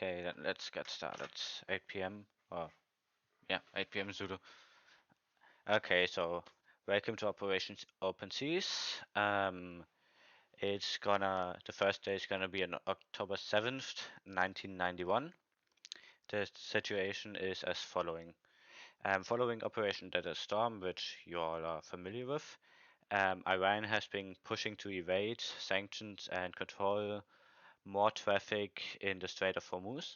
Okay, then let's get started. 8 p.m. Oh, yeah, 8 p.m. Zulu. Okay, so welcome to Operations Open Seas. The first day is gonna be on October 7th, 1991. The situation is as following. Following Operation Desert Storm, which you all are familiar with, Iran has been pushing to evade sanctions and control more traffic in the Strait of Hormuz.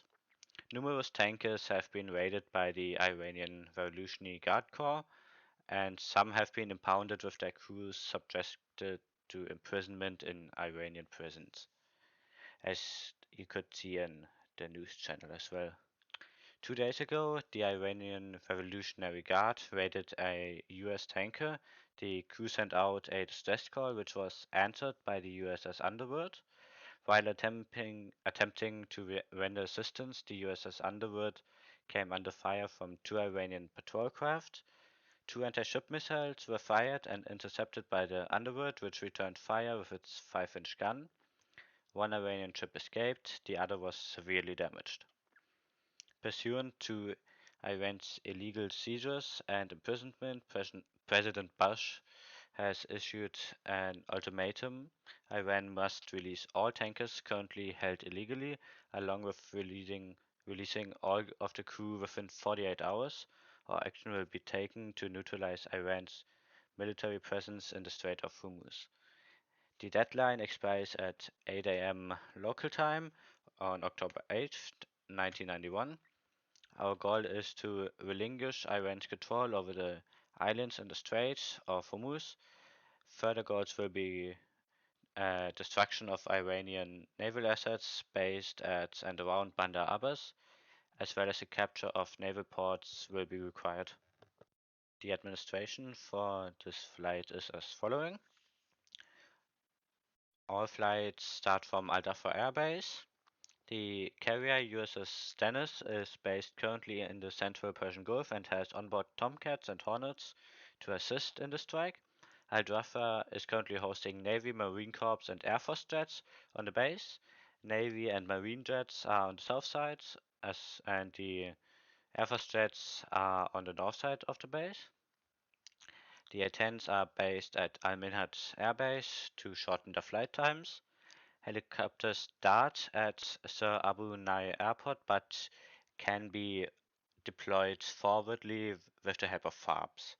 Numerous tankers have been raided by the Iranian Revolutionary Guard Corps, and some have been impounded with their crews subjected to imprisonment in Iranian prisons, as you could see in the news channel as well. 2 days ago, the Iranian Revolutionary Guard raided a US tanker. The crew sent out a distress call, which was answered by the USS Underwood. While attempting to render assistance, the USS Underwood came under fire from two Iranian patrol craft. Two anti-ship missiles were fired and intercepted by the Underwood, which returned fire with its 5-inch gun. One Iranian ship escaped, the other was severely damaged. Pursuant to Iran's illegal seizures and imprisonment, President Bush has issued an ultimatum. Iran must release all tankers currently held illegally, along with releasing all of the crew within 48 hours, or action will be taken to neutralize Iran's military presence in the Strait of Hormuz. The deadline expires at 8 a.m. local time on October 8th, 1991. Our goal is to relinquish Iran's control over the islands in the Strait of Hormuz. Further goals will be destruction of Iranian naval assets based at and around Bandar Abbas, as well as the capture of naval ports will be required. The administration for this flight is as following. All flights start from Al Dhafar Air Base. The carrier USS Stennis is based currently in the Central Persian Gulf and has onboard Tomcats and Hornets to assist in the strike. Al Dhafar is currently hosting Navy, Marine Corps, and Air Force jets on the base. Navy and Marine jets are on the south side, and the Air Force jets are on the north side of the base. The A-10s are based at Al Minhad Air Base to shorten the flight times. Helicopters start at Sir Abu Nai Airport but can be deployed forwardly with the help of FARPs.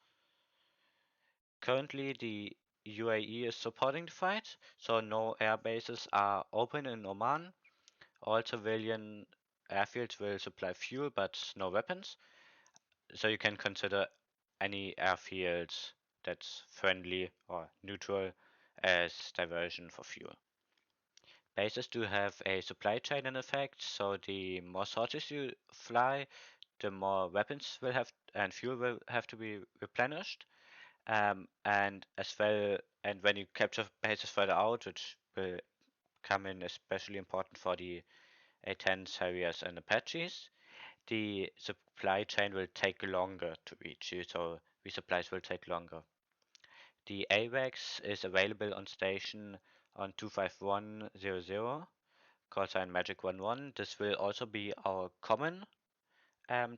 Currently, the UAE is supporting the fight, so no air bases are open in Oman. All civilian airfields will supply fuel but no weapons, so you can consider any airfield that's friendly or neutral as diversion for fuel. Bases do have a supply chain in effect, so the more sorties you fly, the more weapons will have and fuel will have to be replenished. And as well, and when you capture bases further out, which will come in especially important for the A-10s, Harriers, and Apaches, the supply chain will take longer to reach you, so resupplies will take longer. The AWACS is available on station on 25100, call sign Magic 11. This will also be our common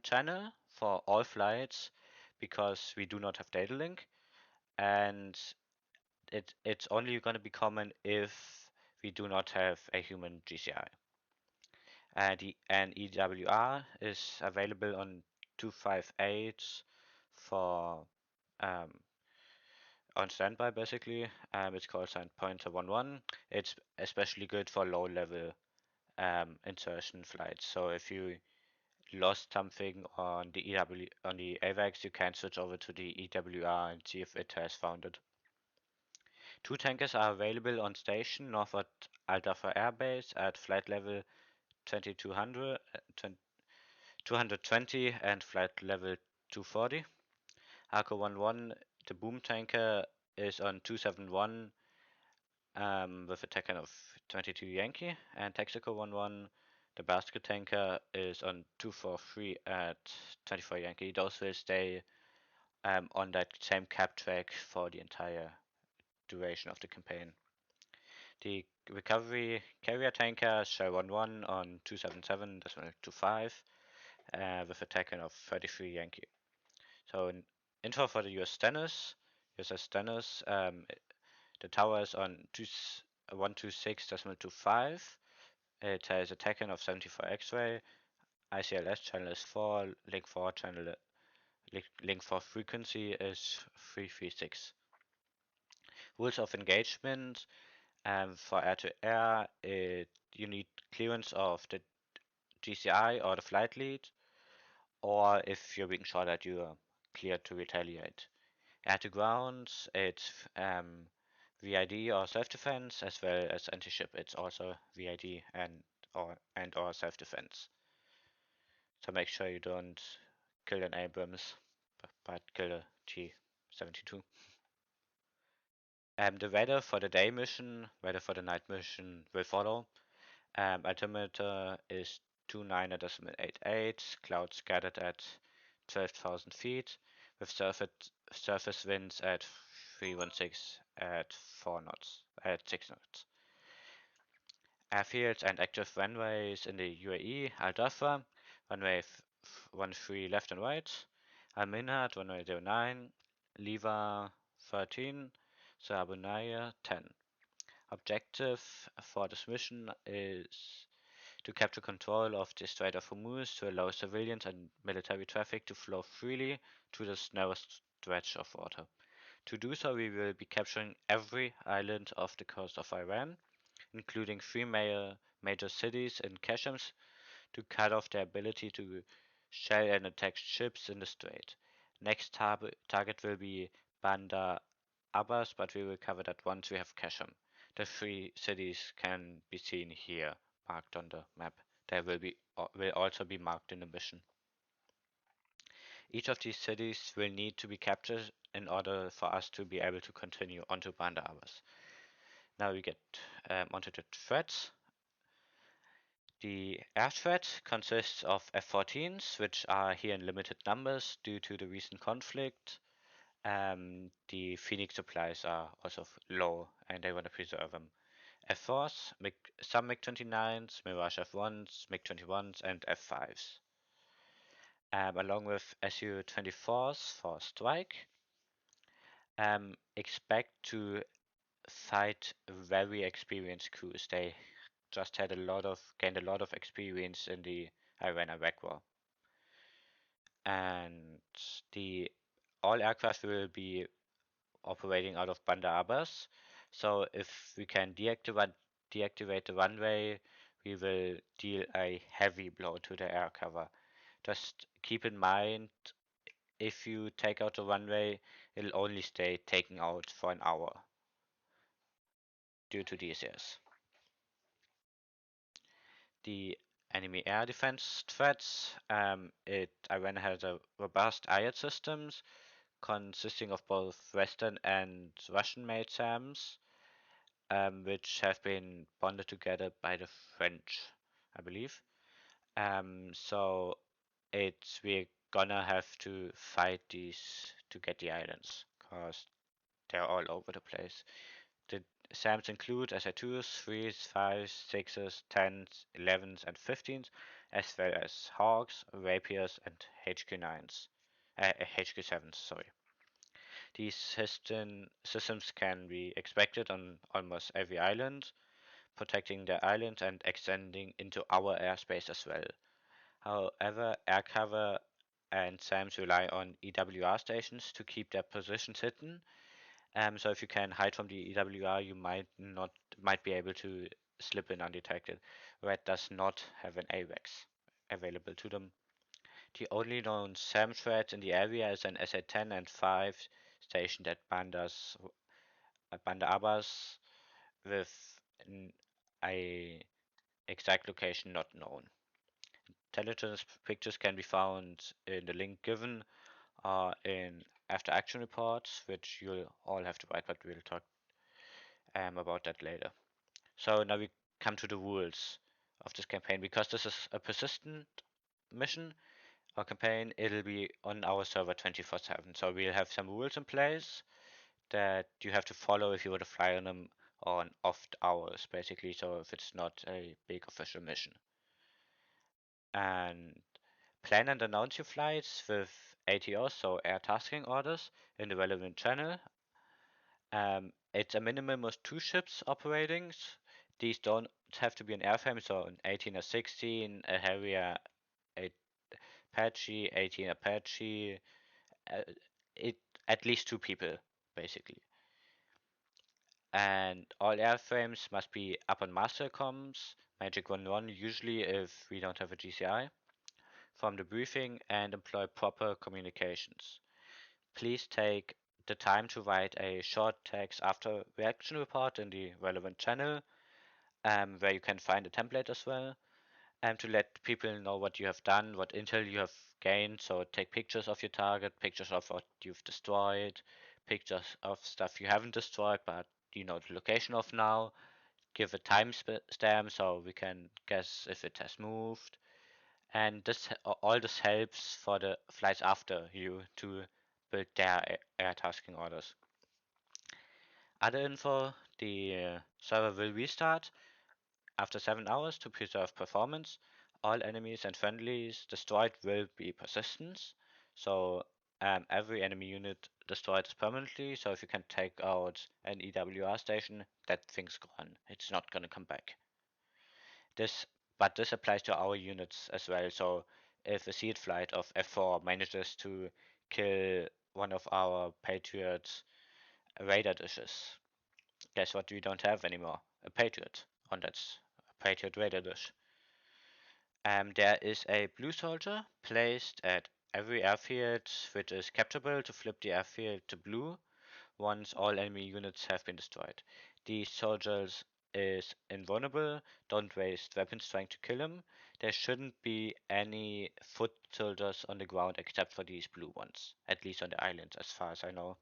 channel for all flights because we do not have data link, and it's only going to be common if we do not have a human GCI. And EWR is available on 258 for on standby basically. It's called sign pointer 11. It's especially good for low level insertion flights. So if you lost something on the AWACS, you can switch over to the EWR and see if it has found it. Two tankers are available on station north at Al Dhafar Air Base at flight level 220 and flight level 240. Arco 11, the boom tanker, is on 271 with a TACAN of 22 Yankee, and Texaco 11, the basket tanker, is on 243 at 24 Yankee. Those will stay on that same cap track for the entire duration of the campaign. The recovery carrier tanker Shell 11 on 277.25 with a taken of 33 Yankee. So info for the USS Stennis, the tower is on 126.25. It has a taken of 74 X-ray. ICLS channel is 4. Link 4 channel link 4 frequency is 336. Rules of engagement. For air-to-air, you need clearance of the GCI or the flight lead, or if you're being shot at, you are cleared to retaliate. Air-to-ground, it's VID or self-defense, as well as anti-ship. It's also VID and or self-defense. So make sure you don't kill an Abrams, but kill a T-72. The weather for the day mission, weather for the night mission will follow. Altimeter is 29.88, clouds scattered at 12,000 feet, with surface winds at 316 at 6 knots. Airfields and active runways in the UAE: Al Dhafra, runway 13 left and right, Al Minhad, runway 09, Liva 13, Abu Naya 10. Objective for this mission is to capture control of the Strait of Hormuz to allow civilians and military traffic to flow freely to this narrow stretch of water. To do so, we will be capturing every island off the coast of Iran, including 3 major cities in Kashms, to cut off their ability to shell and attack ships in the strait. Next target will be Bandar Abbas, but we will cover that once we have Kashem. The 3 cities can be seen here, marked on the map. They will also be marked in the mission. Each of these cities will need to be captured in order for us to be able to continue onto Bandar Abbas. Now we get onto the threats. The air threat consists of F-14s, which are here in limited numbers due to the recent conflict. The Phoenix supplies are also low, and they want to preserve them. F-4s, some MiG-29s, Mirage F-1s, MiG-21s, and F-5s. Along with Su-24s for strike. Expect to fight very experienced crews. They just gained a lot of experience in the Iran-Iraq war. And all aircraft will be operating out of Bandar Abbas. So if we can deactivate the runway, we will deal a heavy blow to the air cover. Just keep in mind, if you take out the runway, it'll only stay taken out for an hour due to DCS. The enemy air defense threats. Iran has a robust IAT systems consisting of both Western and Russian-made SAMs, which have been bonded together by the French, I believe. So we're gonna have to fight these to get the islands, because they're all over the place. The SAMs include SA2s, 3s, 5s, 6s, 10s, 11s, and 15s, as well as Hawks, Rapiers, and HQ9s. HQ7s, sorry. These systems can be expected on almost every island, protecting the island and extending into our airspace as well. However, air cover and SAMs rely on EWR stations to keep their positions hidden. So if you can hide from the EWR, you might be able to slip in undetected. Red does not have an AWACS available to them. The only known SAM threat in the area is an SA-10 and 5 stationed at Bandar Abbas, with a exact location not known. Intelligence pictures can be found in the link given in after action reports, which you'll all have to write, but we'll talk about that later. So now we come to the rules of this campaign. Because this is a persistent mission or campaign, it'll be on our server 24/7. So we'll have some rules in place that you have to follow if you were to fly on them on off hours, basically, so if it's not a big official mission. And plan and announce your flights with ATOs, so air tasking orders, in the relevant channel. It's a minimum of 2 ships operating. These don't have to be an airframe, so an 18 or 16, a Harrier, a Apache, 18 Apache, uh, it at least 2 people, basically. And all airframes must be up on master comms, Magic 1-1 usually if we don't have a GCI, from the briefing and employ proper communications. Please take the time to write a short text after reaction report in the relevant channel, where you can find a template as well, to let people know what you have done, what intel you have gained. So take pictures of your target, pictures of what you've destroyed, pictures of stuff you haven't destroyed but you know the location of now. Give a timestamp so we can guess if it has moved. And all this helps for the flights after you to build their air tasking orders. Other info, the server will restart after 7 hours to preserve performance. All enemies and friendlies destroyed will be persistence. So every enemy unit destroyed is permanently. So if you can take out an EWR station, that thing's gone. It's not gonna come back. But this applies to our units as well. So if a seed flight of F4 manages to kill one of our Patriot radar dishes, guess what we don't have anymore? A Patriot on that Patriot radar dish. There is a blue soldier placed at every airfield which is capturable to flip the airfield to blue once all enemy units have been destroyed. These soldiers is invulnerable, don't waste weapons trying to kill him. There shouldn't be any foot soldiers on the ground except for these blue ones, at least on the island as far as I know.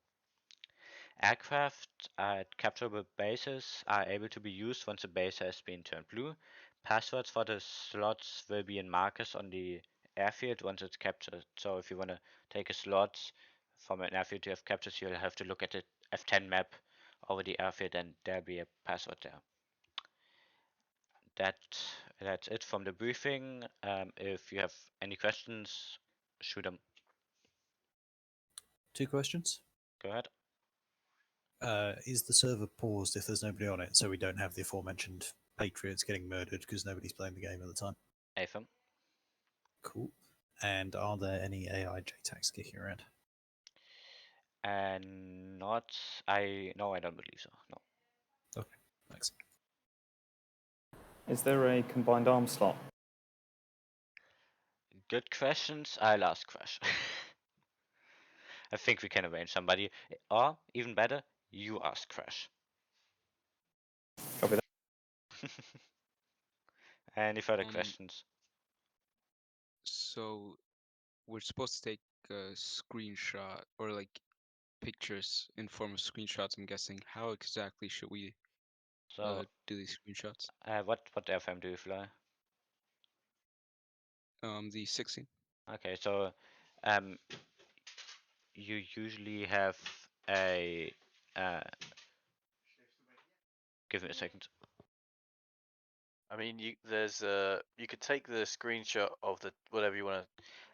Aircraft at capturable bases are able to be used once the base has been turned blue. Passwords for the slots will be in markers on the airfield once it's captured. So if you want to take a slot from an airfield you have captured, you'll have to look at the F10 map over the airfield and there'll be a password there. That's it from the briefing. If you have any questions, shoot them. 2 questions. Go ahead. Is the server paused if there's nobody on it, so we don't have the aforementioned Patriots getting murdered because nobody's playing the game at the time? AFM. Cool. And are there any AI JTAGs kicking around? And no, I don't believe so. No. Okay, thanks. Is there a combined arms slot? Good questions. I'll ask Crash. I think we can arrange somebody, or even better, you ask Crash. Copy that. Any further questions? So we're supposed to take a screenshot or like pictures in form of screenshots, I'm guessing. How exactly should we So, do these screenshots? what airframe do you fly? The 16. Okay, so you usually have a give me a second. I mean, you could take the screenshot of the whatever you want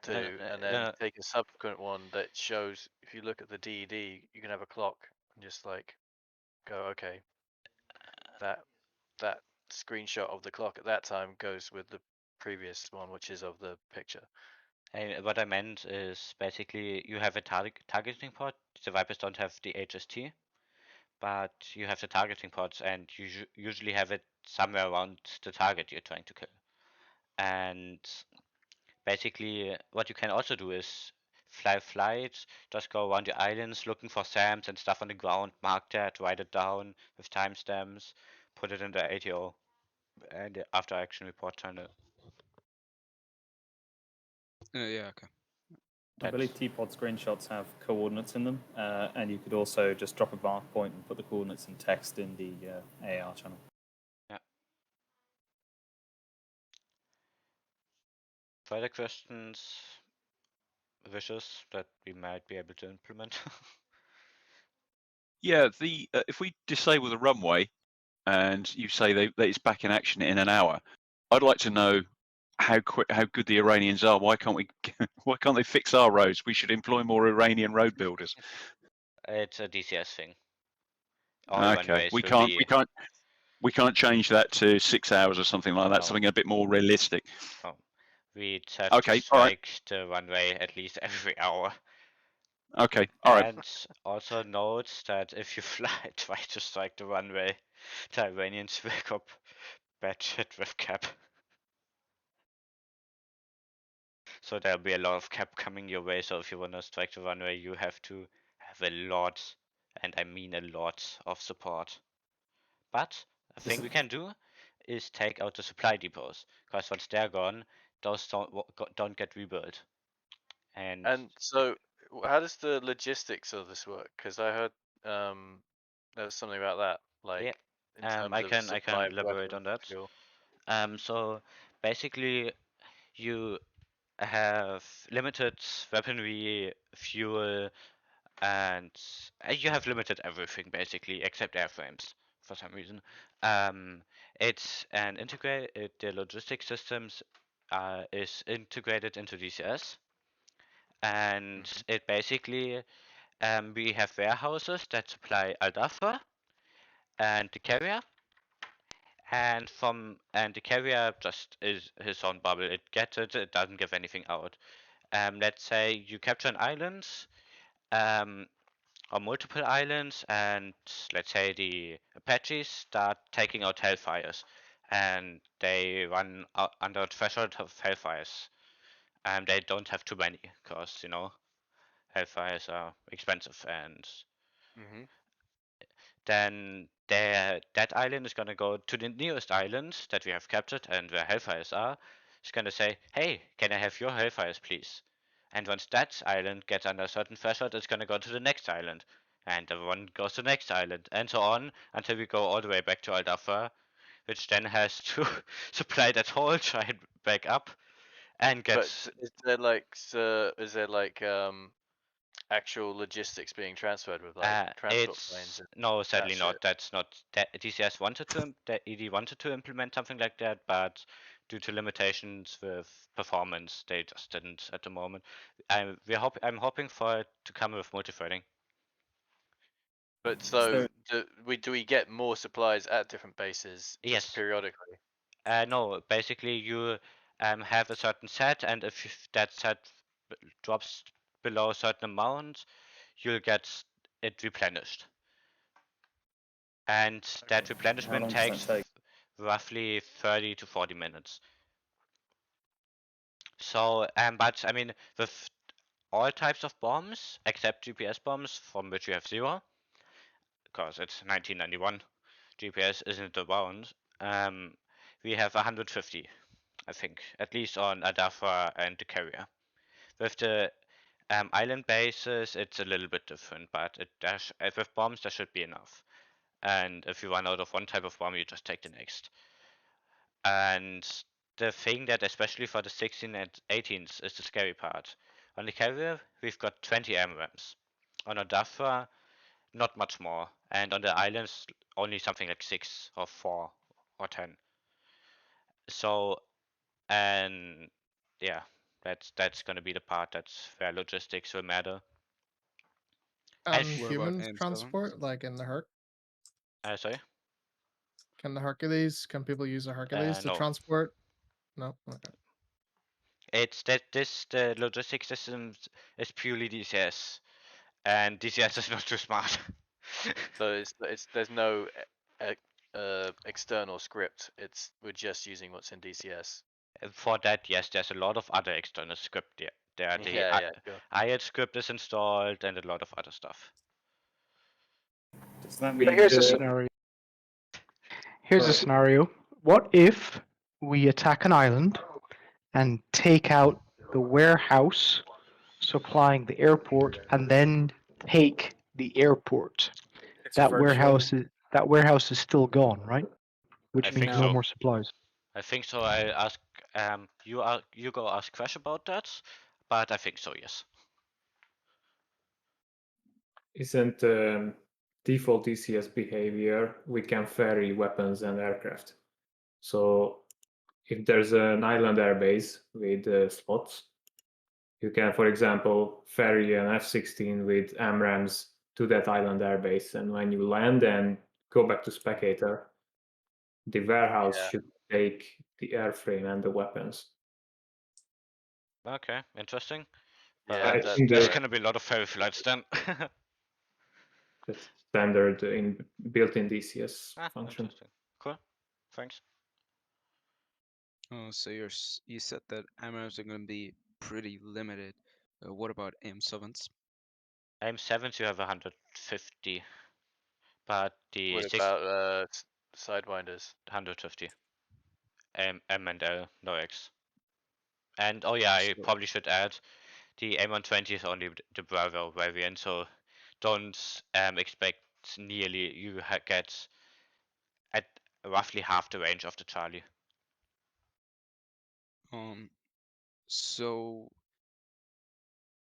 to do, and then take a subsequent one that shows. If you look at the DED, you can have a clock and just like go, okay, that screenshot of the clock at that time goes with the previous one, which is of the picture. And what I meant is basically you have a targeting port. The Vipers don't have the HST, but you have the targeting ports, and you usually have it somewhere around the target you're trying to kill. And basically, what you can also do is fly flights, just go around your islands looking for SAMs and stuff on the ground, mark that, write it down with timestamps, put it in the ATO and the after action report channel. Yeah, okay. I believe T-Pod screenshots have coordinates in them, and you could also just drop a mark point and put the coordinates in text in the AR channel. Yeah. Further questions, wishes that we might be able to implement? Yeah, if we disable the runway, and you say that it's back in action in an hour. I'd like to know how good the Iranians are. Why can't they fix our roads? We should employ more Iranian road builders. It's a DCS thing. All Okay, runways we will can't be. we can't change that to 6 hours or something like that. No. Something a bit more realistic. Oh, we had to Okay, all right. strike the runway at least every hour. Okay, all right. And also note that if you try to strike the runway, the Iranians will go batshit with cap. So there'll be a lot of cap coming your way. So if you want to strike the runway, you have to have a lot, and I mean a lot, of support. But a thing we can do is take out the supply depots, because once they're gone, those don't get rebuilt. And so, how does the logistics of this work? Because I heard there was something about that, like yeah, in terms I of can supply of elaborate weapons, on that. fuel. So basically, you have limited weaponry, fuel, and you have limited everything basically except airframes for some reason. It's an integrate. The logistics systems is integrated into DCS, and it basically we have warehouses that supply Al-Dafra and the carrier, and the carrier just is his own bubble. It gets it. It doesn't give anything out. Let's say you capture an island, or multiple islands, and let's say the Apaches start taking out Hellfires, and they run under a threshold of Hellfires. And they don't have too many, because Hellfires are expensive, and then that island is gonna go to the nearest island that we have captured and where Hellfires are. It's gonna say, hey, can I have your Hellfires, please? And once that island gets under a certain threshold, it's gonna go to the next island. And the one goes to the next island, and so on until we go all the way back to Al-Dafra, which then has to supply that whole giant back up and But gets. is there like actual logistics being transferred with like transport planes? No, sadly That's not. it. That's not. DCS wanted to. The ED wanted to implement something like that, but due to limitations with performance, they just didn't at the moment. I'm hoping for it to come with multi-threading. But so do we get more supplies at different bases just Yes. periodically? No, basically you have a certain set, and if that set drops below a certain amount, you'll get it replenished. And that How replenishment long does that takes take? roughly 30 to 40 minutes. So, but I mean, with all types of bombs, except GPS bombs, from which you have 0, because it's 1991, GPS isn't around, we have 150, I think, at least on Adafra and the carrier. With the island bases, it's a little bit different, but with bombs, there should be enough. And if you run out of one type of bomb, you just take the next. And the thing that, especially for the 16 and 18s, is the scary part. On the carrier, we've got 20 AMRAMs. On Adafra, not much more. And on the islands, only something like 6 or 4 or 10. So, and yeah, that's going to be the part that's where logistics will matter. What about Human AM7? transport, like in the Herc? Sorry? Can people use a Hercules to No. transport? No? Okay. It's that the logistics system is purely DCS, and DCS is not too smart. So there's no external script. We're just using what's in DCS. For that, yes, there's a lot of other external script there. The Yeah, sure. IED script is installed and a lot of other stuff. Does that But mean here's a scenario. Here's a scenario. What if we attack an island and take out the warehouse supplying the airport and then take the airport? That warehouse is still gone, right? Which I means think no so. more supplies. I think so. I ask you go ask Crash about that, but I think so, yes. Isn't default DCS behavior, we can ferry weapons and aircraft. So if there's an island airbase with slots, you can, for example, ferry an F-16 with AMRAAMs to that island airbase, and when you land and go back to Spectator, the warehouse should take the airframe and the weapons. Okay, interesting. Yeah, there's gonna be a lot of ferry flights then. That's standard built-in DCS function. Interesting. Cool. Thanks. Oh, so you said that AMRAAMs are going to be pretty limited. What about AM7s? AM7s you have 150, but the What about Sidewinders? 150. M and L, no X. And oh yeah, I probably should add, the M120 is only the Bravo variant, so don't expect nearly you get at roughly half the range of the Charlie. So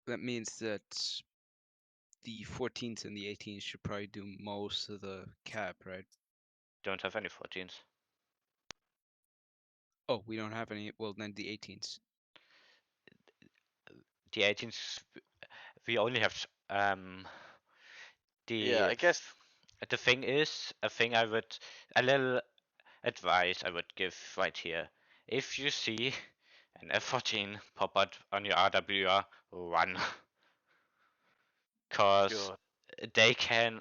that means that the 14s and the 18s should probably do most of the cap, right? Don't have any 14s. Oh, we don't have any. Well, then the 18s. The 18s, we only have Yeah, I guess the thing is, a little advice I would give right here. If you see an F-14 pop out on your RWR, run. Cause they can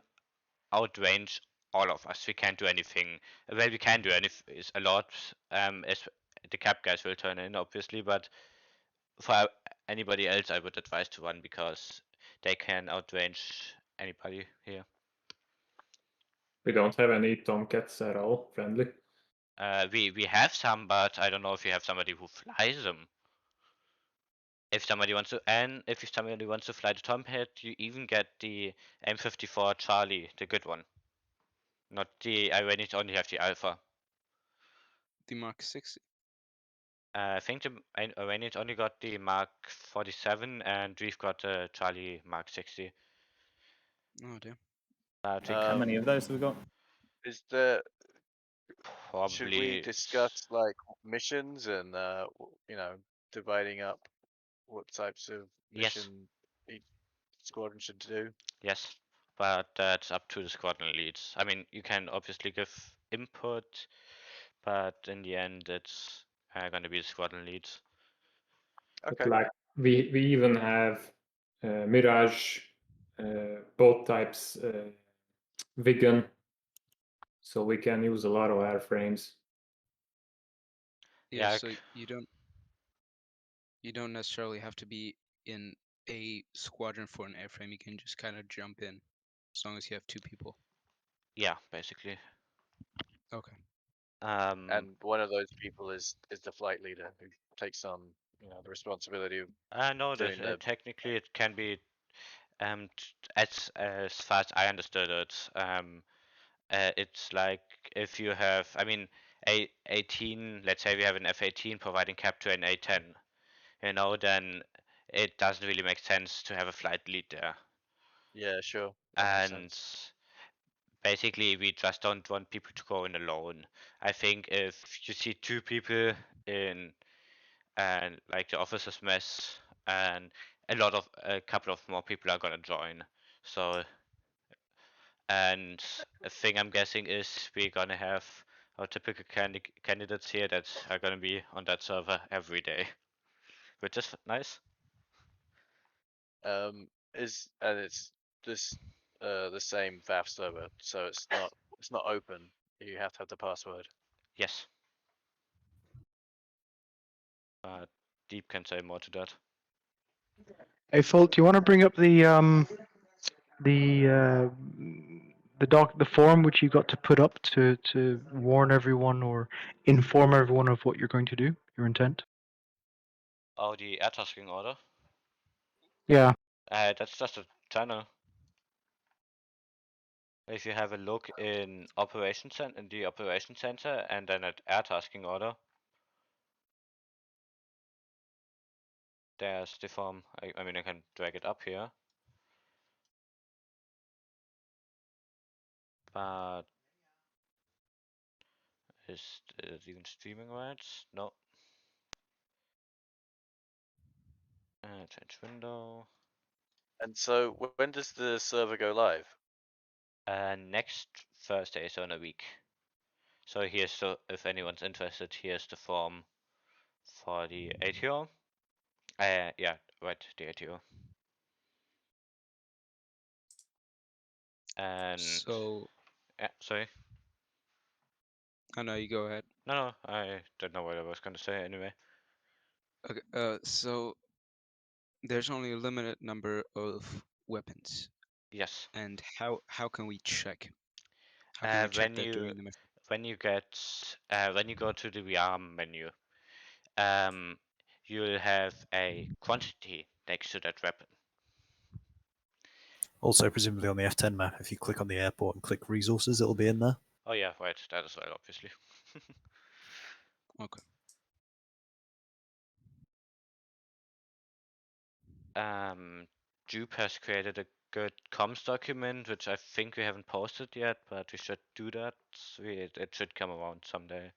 outrange all of us. We can't do anything. Well, we can do anything is a lot. As the cap guys will turn in, obviously, but for anybody else, I would advise to run because they can outrange anybody here. We don't have any Tomcats at all friendly. We have some, but I don't know if you have somebody who flies them. If somebody wants to fly the Tomcat, you even get the M54 Charlie, the good one. Not the Iranians only have the Alpha. The Mark 60. I think the Iranians only got the Mark 47, and we've got the Charlie Mark 60. Oh damn. How many of those have we got? Is there? Probably. Should we discuss like missions and dividing up what types of mission each squadron should do? Yes, but that's up to the squadron leads. I mean, you can obviously give input, but in the end, it's going to be the squadron leads. Okay. But like we even have Mirage, both types, Vigan, so we can use a lot of airframes. Yeah, so you don't necessarily have to be in a squadron for an airframe. You can just kind of jump in, as long as you have 2 people. Yeah, basically. Okay. And one of those people is the flight leader who takes on the responsibility of no, technically it can be as far as I understood it, it's like if you have, I mean, A18, let's say we have an F-18 providing cap to an A-10, then it doesn't really make sense to have a flight lead there. Yeah, sure. And basically, we just don't want people to go in alone. I think if you see 2 people in, like the officers mess, and a couple of more people are gonna join. So, and a thing I'm guessing is we're gonna have our typical candidates here that are gonna be on that server every day, which is nice. It's this the same VAF server, so it's not open. You have to have the password. Yes. Deep can say more to that. Hey, Folt, do you want to bring up the forum which you got to put up to warn everyone or inform everyone of what you're going to do, your intent? Oh, the air tasking order? Yeah. That's just a channel. If you have a look in the operation center and then at air tasking order, there's the form. I mean, I can drag it up here. But is it even streaming right? No. Change window. And so when does the server go live? Next Thursday, so in a week. So here's the, if anyone's interested, here's the form for the ATO. Yeah, right, the ATO. And So, yeah, sorry. I know you go ahead. No, I don't know what I was going to say anyway. Okay, so there's only a limited number of weapons, Yes. and how can we check? How can we check that during the mission? When you go to the VR menu, you'll have a quantity next to that weapon. Also, presumably on the F10 map, if you click on the airport and click resources, it'll be in there. Oh yeah, right, that as well, obviously. Okay. Jupe has created a good comms document, which I think we haven't posted yet, but we should do that. It should come around someday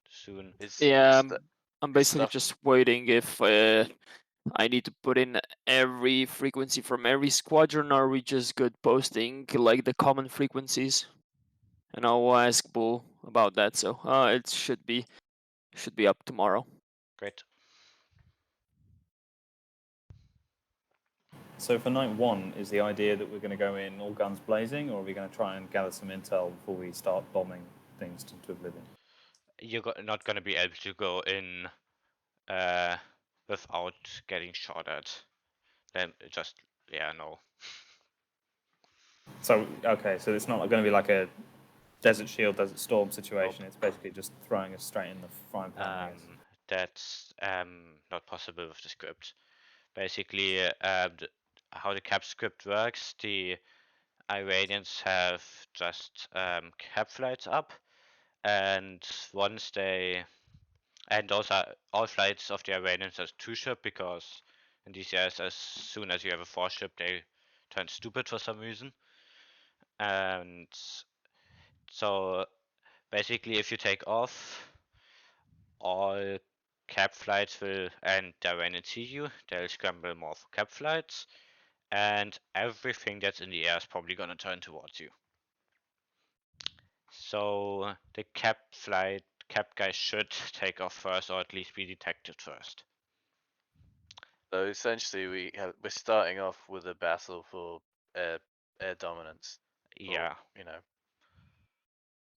soon. Yeah, stu- I'm basically stuff- just waiting if I need to put in every frequency from every squadron, or are we just good posting like the common frequencies? And I'll ask Bull about that. So it should be up tomorrow. Great. So for night one, is the idea that we're going to go in all guns blazing, or are we going to try and gather some intel before we start bombing things into oblivion? You're not going to be able to go in without getting shot at. Then just, yeah, no. So, okay, so it's not going to be like a Desert Shield, Desert Storm situation. It's basically just throwing us straight in the frying pan, I guess. That's not possible with the script. Basically, how the cap script works, the Iranians have just cap flights up, and once they, and those are all flights of the Iranians as 2-ship, because in DCS, as soon as you have a 4-ship, they turn stupid for some reason. And so basically, if you take off, all cap flights will, and the Iranians see you, they'll scramble more for cap flights, and everything that's in the air is probably gonna turn towards you. So the cap guy should take off first, or at least be detected first. So essentially, we're starting off with a battle for air dominance. Yeah. Or, you know.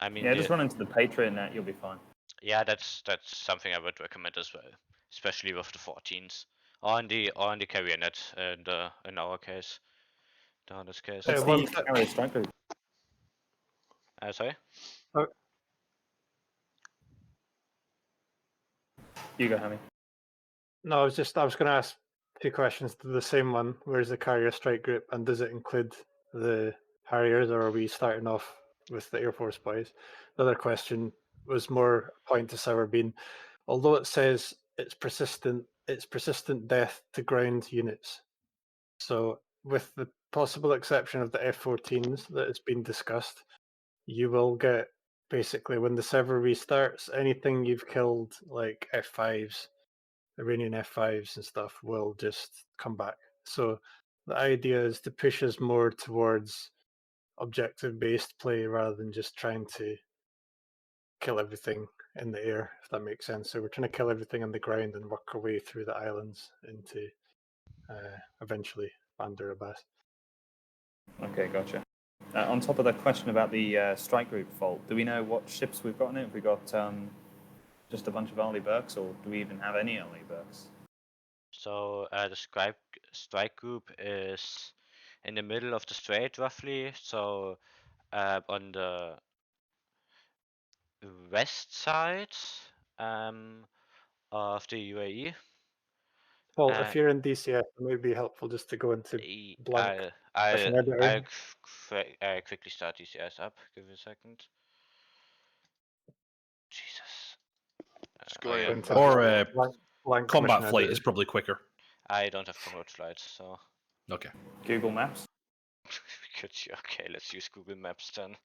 I mean, yeah, just run into the Patriot net, you'll be fine. Yeah, that's something I would recommend as well, especially with the 14s, or in the carrier net in our case, in this case. What's the carrier strike group? Sorry. You go, Hammy. No, I was going to ask 2 questions to the same one. Where's the carrier strike group, and does it include the Harriers, or are we starting off with the Air Force boys? The other question was more a point to Sourbean. Although it says it's persistent death to ground units. So with the possible exception of the F-14s that has been discussed, you will get basically when the server restarts, anything you've killed like F5s, Iranian F5s and stuff will just come back. So the idea is to push us more towards objective-based play rather than just trying to kill everything in the air, if that makes sense. So we're trying to kill everything on the ground and work our way through the islands into eventually Bandar Abbas. Okay, gotcha. On top of that question about the strike group fault, do we know what ships we've got in it? Have we got just a bunch of Arleigh Burkes, or do we even have any Arleigh Burkes? So the strike group is in the middle of the strait, roughly. So on the west side of the UAE. Well, if you're in DCS, it may be helpful just to go into blank. I'll quickly start DCS up. Give me a second. Jesus. Or blank combat flight is probably quicker. I don't have combat flight, so. Okay. Google Maps. Okay, let's use Google Maps then.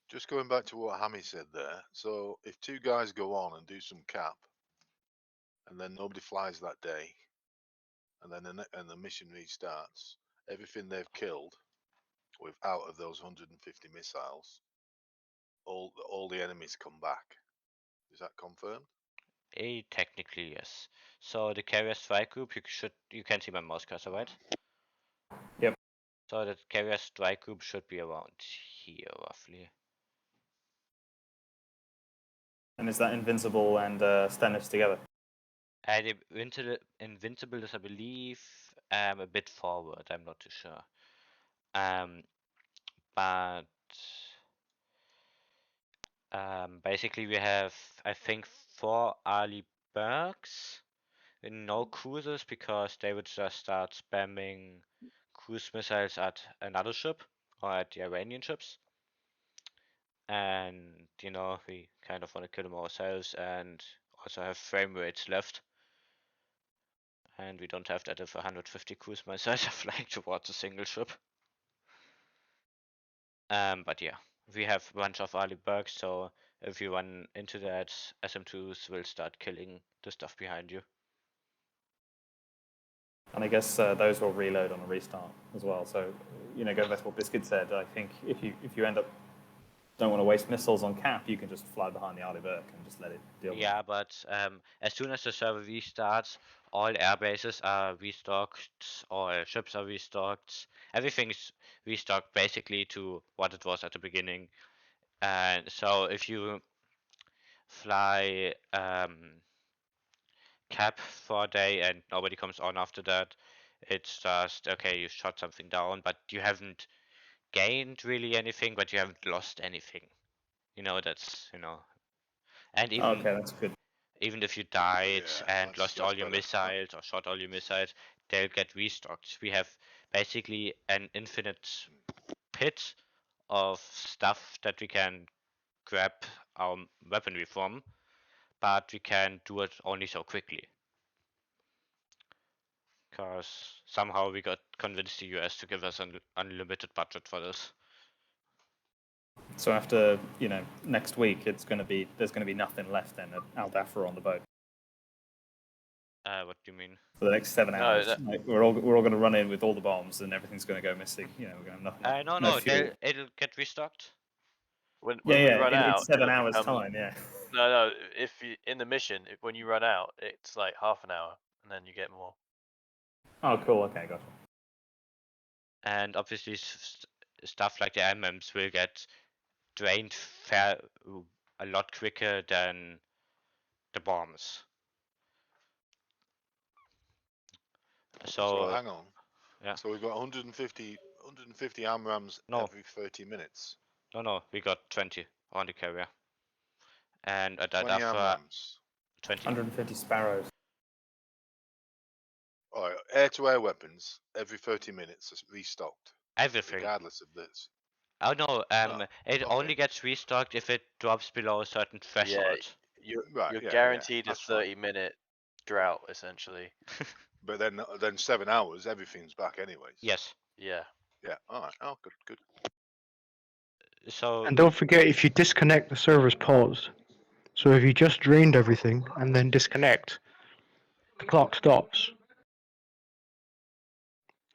Just going back to what Hammy said there. So if two guys go on and do some cap, and then nobody flies that day, and then the mission restarts, everything they've killed, with out of those 150 missiles, all the enemies come back. Is that confirmed? Technically, yes. So the carrier strike group, you can see my mouse cursor, right? Yep. So the carrier strike group should be around here, roughly. And is that Invincible and Stennis together? The Invincible is, I believe, a bit forward. I'm not too sure. But basically we have, I think, 4 early bergs with no cruisers because they would just start spamming cruise missiles at another ship or at the Iranian ships. And, you know, we kind of want to kill them ourselves and also have frame rates left. And we don't have that if 150 cruise missiles are flying towards a single ship. But yeah, we have a bunch of early bugs, so if you run into that, SM2s will start killing the stuff behind you. And I guess those will reload on a restart as well. So, you know, going back to what Biscuit said, I think if you end up don't want to waste missiles on cap, you can just fly behind the Berk and just let it deal with it. Yeah, but as soon as the server restarts, all air bases are restocked, all ships are restocked, everything's restocked basically to what it was at the beginning. And so if you fly cap for a day and nobody comes on after that, it's just, okay, you shot something down, but you haven't gained really anything, but you haven't lost anything. You know, that's, you know, and even okay, that's good. even if you died Yeah, and lost all your missiles or shot all your missiles, they'll get restocked. We have basically an infinite pit of stuff that we can grab our weaponry from, but we can do it only so quickly. Because somehow we got convinced the US to give us an unlimited budget for this. So after, you know, next week, there's going to be nothing left then at Al Dafra on the boat. What do you mean? For the next 7 hours, like, we're all going to run in with all the bombs and everything going to go missing. You know, we're going to have nothing. No, fuel. it'll get restocked. When we run out, it's 7 it'll hours become, time. Yeah. No. If you in the mission, when you run out, it's like half an hour, and then you get more. Oh, cool. Okay, gotcha. And obviously, stuff like the MMs will get drained a lot quicker than the bombs. So hang on. Yeah. So we've got 150 AMRAAMs every 30 minutes. No, we got 20 on the carrier. And at 20 AMRAAMs. 20. 150 Sparrows. All right, air-to-air weapons every 30 minutes is restocked. Everything. Regardless of this. Oh no, it only gets restocked if it drops below a certain threshold. Yeah, you're guaranteed a 30-minute drought essentially. But then 7 hours, everything's back anyways. Yes. Yeah. Yeah. All right. Oh, good. So. And don't forget, if you disconnect, the server's paused. So if you just drained everything and then disconnect, the clock stops.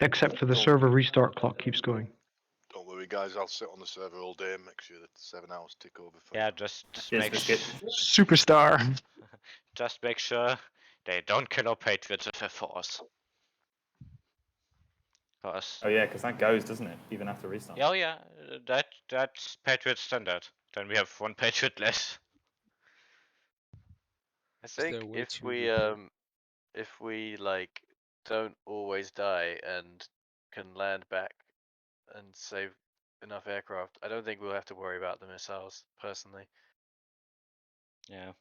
Except for the server restart clock keeps going. Don't worry, guys. I'll sit on the server all day and make sure that the 7 hours tick over for Yeah, you. just Yes, make Superstar. Just make sure they don't kill our patriots with a force. Oh yeah, because that goes, doesn't it? Even after restart. Oh yeah, that's Patriot standard. Then we have one Patriot less. I think if we like don't always die and can land back and save enough aircraft, I don't think we'll have to worry about the missiles personally. Yeah,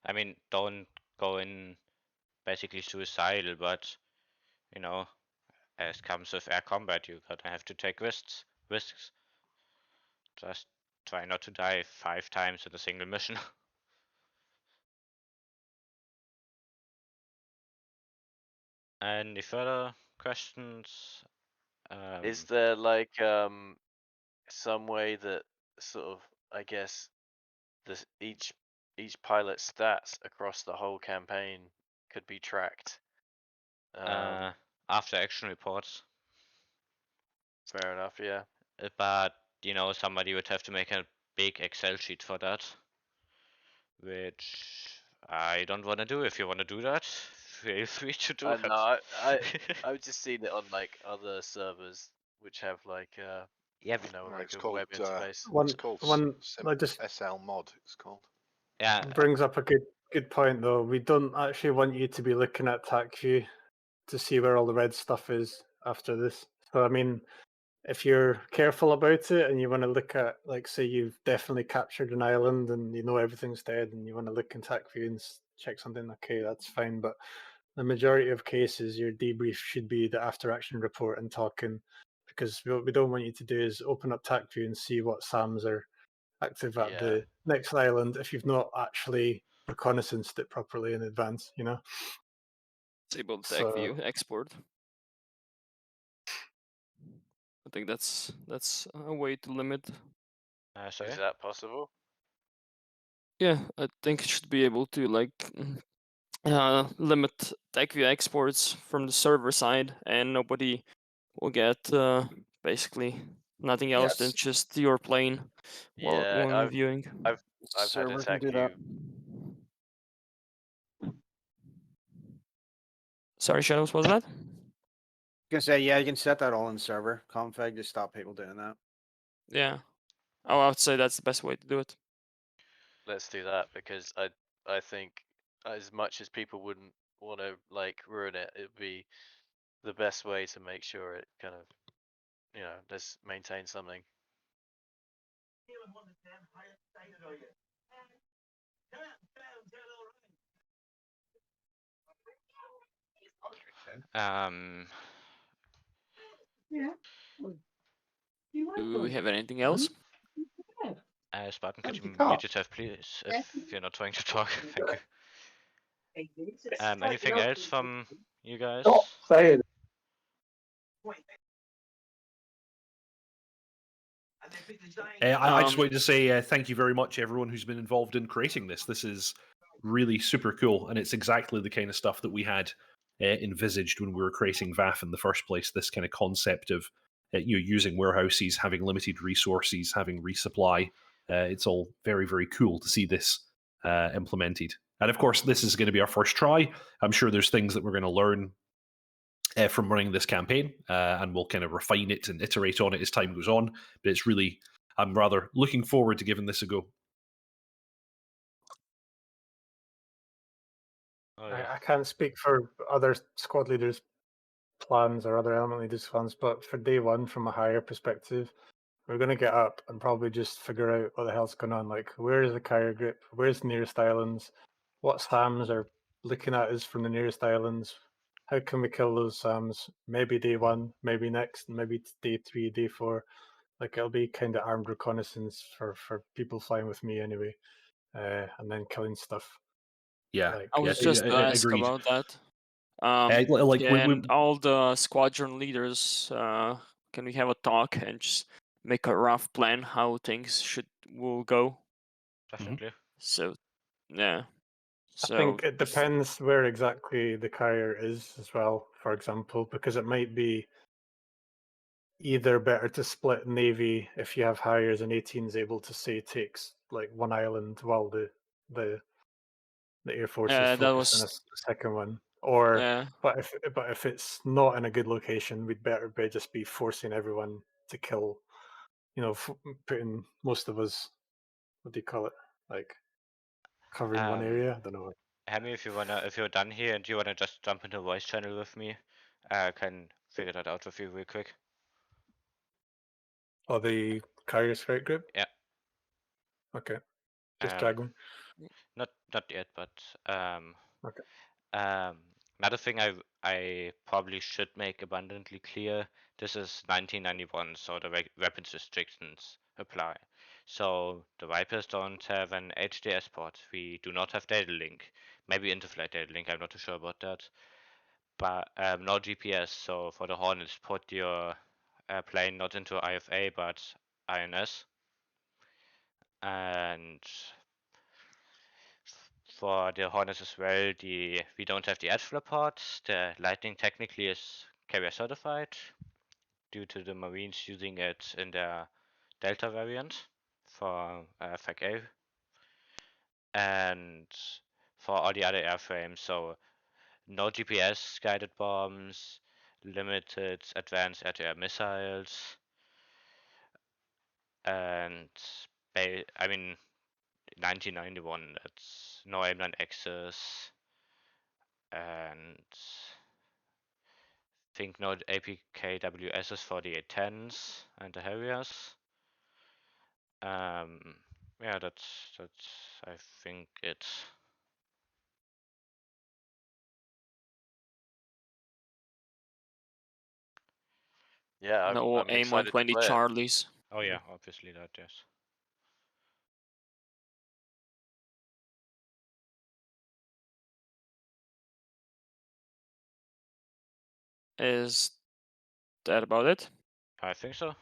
I mean, don't go in basically suicidal, but you know, as comes with air combat, you're gonna have to take risks. Just try not to die 5 times in a single mission. Any further questions? Is there like some way that sort of I guess this each pilot's stats across the whole campaign could be tracked. After action reports. Fair enough, yeah. But you know, somebody would have to make a big Excel sheet for that, which I don't want to do. If you want to do that, feel free to do it. No, I've just seen it on like other servers which have like yeah, you know, No, like it's a called web interface. it's called just SL mod. It's called. yeah, brings up a good point though. We don't actually want you to be looking at TAC view to see where all the red stuff is after this. So I mean, if you're careful about it and you want to look at, like, say you've definitely captured an island and you know everything's dead and you want to look in TAC view and check something, okay, that's fine. But the majority of cases, your debrief should be the after action report and talking, because what we don't want you to do is open up TAC view and see what SAMs are active at the next island if you've not actually reconnaissanced it properly in advance, you know. Disable tag view export. I think that's a way to limit. Sorry? Is that possible? Yeah, I think it should be able to like limit tag view exports from the server side, and nobody will get basically nothing else than just your plane while viewing. I've had a Server can tag do view. Sorry, Shadows, what was that? Gonna say, yeah, you can set that all in server config to stop people doing that. Yeah. Oh, I would say that's the best way to do it. Let's do that, because I think as much as people wouldn't want to like ruin it, it'd be the best way to make sure it kind of, you know, let's maintain something. Do we have anything else? Spartan, could you mute yourself, please, if you're not trying to talk? Thank you. Anything else from you guys? Say it. I just wanted to say thank you very much, everyone who's been involved in creating this. This is really super cool, and it's exactly the kind of stuff that we had envisaged when we were creating VAF in the first place. This kind of concept of using warehouses, having limited resources, having resupply. It's all very, very cool to see this implemented. And of course, this is going to be our first try. I'm sure there's things that we're going to learn from running this campaign, and we'll kind of refine it and iterate on it as time goes on. But it's really, I'm rather looking forward to giving this a go. I can't speak for other squad leaders' plans or other element leaders' plans, but for day one, from a higher perspective, we're going to get up and probably just figure out what the hell's going on. Like, where is the carrier group? Where's the nearest islands? What SAMs are looking at us from the nearest islands? How can we kill those SAMs? Maybe day one, maybe next, maybe day 3, day 4. Like, it'll be kind of armed reconnaissance for people flying with me anyway, and then killing stuff. Yeah, like, I was just asked agreed. about that. Like and all the squadron leaders, can we have a talk and just make a rough plan how things will go? Definitely. So, yeah. So I think it depends where exactly the carrier is as well, for example, because it might be either better to split Navy if you have Harriers and 18s able to say takes like one island while the Air Force is focused on a second one. Or but if it's not in a good location, we'd better be just be forcing everyone to kill, you know, putting most of us, what do you call it, like covering one area. I don't know. Hammy, if you're done here and you wanna just jump into voice channel with me, I can figure that out with you real quick. Oh, the carrier strike group? Yeah. Okay. Just drag me. Not yet, but Okay. Another thing I probably should make abundantly clear: this is 1991, so the weapons restrictions apply. So the Vipers don't have an HDS port. We do not have data link. Maybe interflight data link. I'm not too sure about that. But no GPS. So for the Hornets, put your plane not into IFA but INS. And for the Hornets as well, we don't have the edge flip ports. The Lightning technically is carrier certified due to the Marines using it in their Delta variant for FAK. And for all the other airframes, so no GPS guided bombs, limited advanced air-to-air missiles, and I mean 1991, it's no aimline access, and think no APKWSs for the A10s and the Harriers. Yeah, that's I think it. Yeah, No I'm AIM excited to 120 play it. Charlies. Oh yeah, obviously that, yes. Is that about it? I think so.